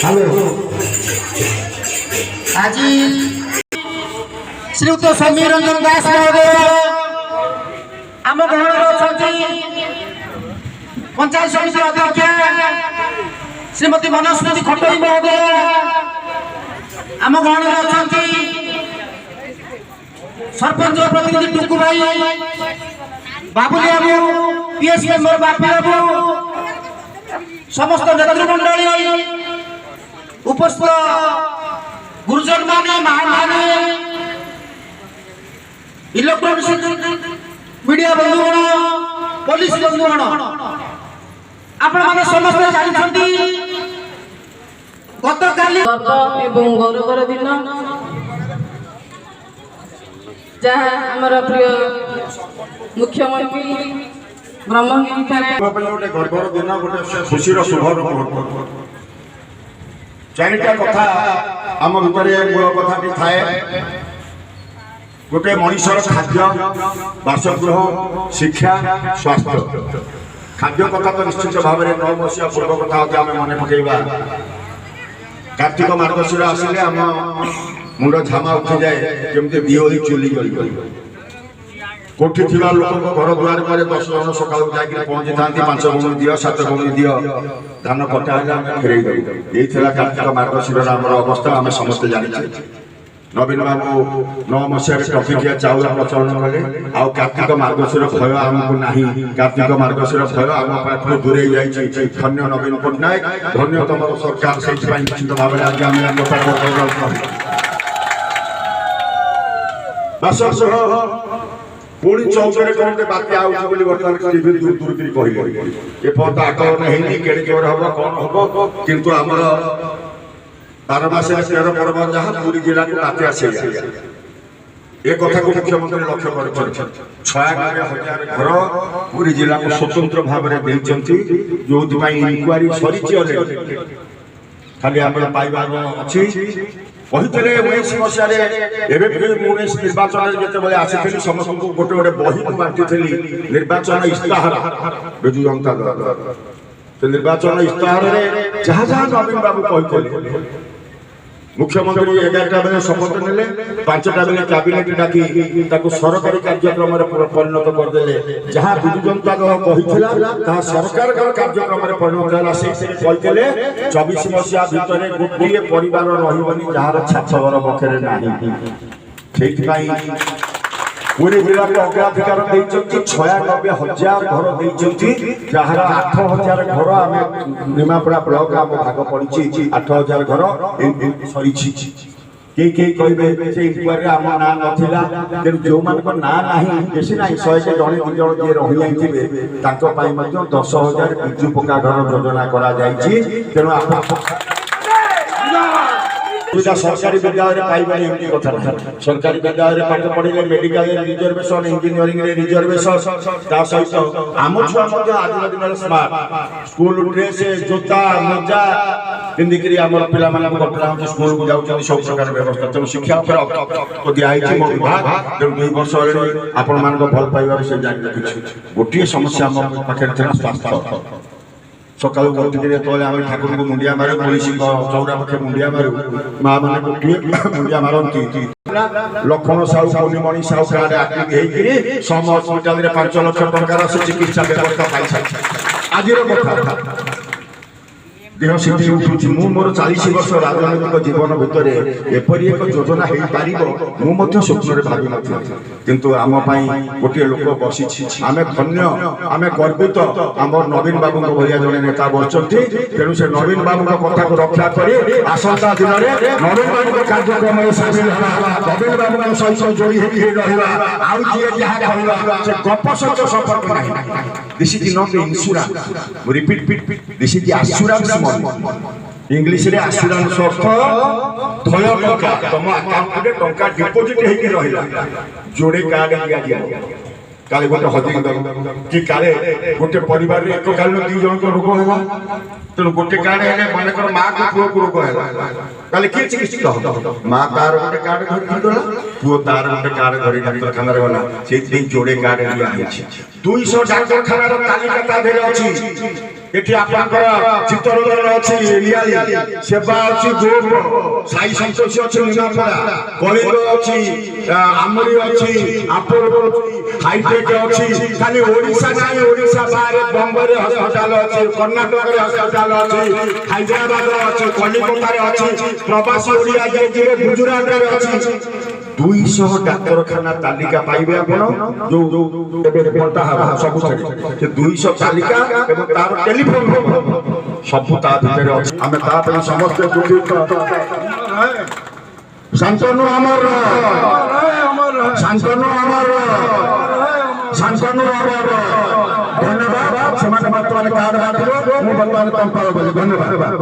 Hello आज श्रीयुक्त समीर रंजन दास महोदय आम ग्रहण पंचायत समिति अध्यक्ष श्रीमती मनस्मृति खटोई महोदय आम ग्रहण सरपंच प्रतिनिधि टुकु भाई बाबुली बाबू पीएस मेंबर बापी बाबू समस्त नेतृमंडली उपस्थित गुरुजन माने माने इलेक्ट्रॉनिक्स मीडिया बंधुगण पुलिस बंधुगण आपण समस्त जानते गत काली एवं गौरवर दिन जहाँ हमारा प्रिय मुख्यमंत्री गोटे गर्वर दिन गोटे खुशी शुभ चारिटा कथा आम भितर मूल कथा थाए गोटे मनीषर खाद्य बासगृह शिक्षा स्वास्थ्य खाद्य कथा तो निश्चित भाव में 9 मसीहा पूर्व कथा आम मन पकड़ा कार्तिक मार्गशीर आसिले आम मुंड झामा उठी जाए जमी दिओली चुली कोठी थिबा लोक घर द्वार पर 10 जन सकाल जाके पहुंची था 5 गुणी दियो 7 गुणी दियो धान कटा फेरे ये कार्तिक मार्गशीर अवस्था आम समस्त जानी नवीन बाबू 9 मसीह टफिकिया चाउल प्रचलन कले आ कार्तिक मार्गशीर भय आमको नाही कार्तिक मार्गशीर भय आम पाखु दूरे जाइए धन्य नवीन पट्टनायक धन्य तुम सरकार से निश्चित भाव में आज आम बासगृह पुणी चौचरे कौन बात्या आउली बर्तमान टीवी दूर दूर कहले एपर्त आकलन है केड़े जोर हम कौन हम किंतु आमर 12 मास 13 पर्व जहाँ पुरी जिला को बात्या से ए कथा को मुख्यमंत्री लक्ष्य कर 96,000 घर पुरी जिला को स्वतंत्र भाव में जो इनक्वारी सरी खाली आम पाइबा अच्छी कहते 19 मसीह निर्वाचन जो आसी समस्त को गोटे गोटे बही बांटी निर्वाचन इस्ताहार विजु जनता दल निर्वाचन इस्ताहार जहाँ जहाँ नवीन बाबू कहते मुख्यमंत्री 11टा बेले शपथ नेले 5टा बेले कैबिनेट डाकी सरकारी कार्यक्रम परिणत करदे जहाँ विजु जनता दल कही सरकार कार्यक्रम परिणत कहते 24 मसीहा भितर गोटे परिवार रही जार छाछर पक्षे ना पूरी जिला को अग्राधिकार 96,000 घर जार 8,000 घर आम निमापड़ा ब्लॉक आम भाग पड़ी 8,000 घर सरी कई कहे से इनक्वारी आम ना नाला तेणु जो मान ना ना बेसी ना 100 के जड़े 2 जन जी रही जाइए 10,000 विजु पक्का घर योजना तेणु सरकारी विद्यालय पाइबानी कथा सरकारी विद्यालय पाठ पढ़े मेडिकल रिजर्वेशन इंजीनियरिंग रिजर्वेशन सहित आम छुआ आज दिन स्मार्ट स्कूल ड्रेस जोता मोजा पिंधिक पिला स्कूल को जाऊँ सब प्रकार व्यवस्था तेणु शिक्षा दिखाई मो विभाग तेणु 2 वर्ष आपण मान भल पाइबार से जारी रखी गोटे समस्या आम पाखे स्वास्थ्य सकाल आम ठाकुर को मुंडिया मारू पुलिस चौरा पक्षे मुंडिया मारू माँ मैंने मुंडिया मारती लक्ष्मण साहू पूर्णिमणि साहू कार्ड आक्टिव सम हस्पिटाल 5 लाख टंकार चिकित्सा व्यवस्था पाई आज कथा देह सिद्धि उठुची मु मोर 40 वर्ष राजनैतिक जीवन भितर एपरी एक योजना हो पार मु स्वप्न भावी ना किंतु आम गोटे लोक बसी आम धन्य आम गर्वित आम नवीन बाबू भाया जड़े नेता बसती तेणु से नवीन बाबू कथा को रक्षा कर आसंता दिन में नवीन बाबू कार्यक्रम सामिल नवीन बाबू सहित जोड़ी गप सहित संपर्क ना this is not insurance repeat this is assurance English रे एश्योरेंस अर्थ थय टंका तुम अकाउंट रे टंका डिपोजिट हेकि रहिला जोड़े कार्ड दिया काले गोटे हजई कि काले गोटे परिवार रे एक काल 2 जन को रोग होगा तेणु गोटे कार्ड है मन माँ को पुओ को रोग है काले किए चिकित्सित हो माँ तार गोटे कार्ड धरी गला पुओ तार गोटे कार्ड धरी डाक्तरखाना गला से जोड़े कार्ड दिया 200 डाक्तरखाना तालिका ता देले अछि এটি আপনার চিত্তরঞ্জন অছি নিয়ালি সেবা অছি গ্রুপ সাই সন্তোষী অছি নিমাপড়া কলিঙ্গ অছি আমরি অছি আপোলো হাইটেক অছি খালি ওড়িশা নাই ওড়িশা বাহারে বম্বেরে হসপিটাল অছি কর্ণাটকরে হসপিটাল অছি হায়দ্রাবাদরে অছি কলিকতারে অছি প্রবাসী ওড়িয়া যে ଯିବେ গুজরাটରେ ଅଛି 200 ডাক্তারখানা তালিকা পাইবে আপন जो ଏବେ বলতা হবে ସବୁ ଛାଡ଼ି ସେ 200 ତାଲିକା ଏବଂ ତାର ଟେଲିଫୋନ ସବୁ ତା ଭିତରେ ଅଛି ଆମେ ତା ପାଇଁ ସମସ୍ତେ ଦୁଃଖିତ ଶାନ୍ତନୁ ଆମର ଶାନ୍ତନୁ ଆମର ଶାନ୍ତନୁ ଆମର ଧନ୍ୟବାଦ ସେମାନେ ବର୍ତ୍ତମାନ କାର୍ଡ ବାଣ୍ଟିବ ମୁଁ ବର୍ତ୍ତମାନ ତମ ଧନ୍ୟବାଦ।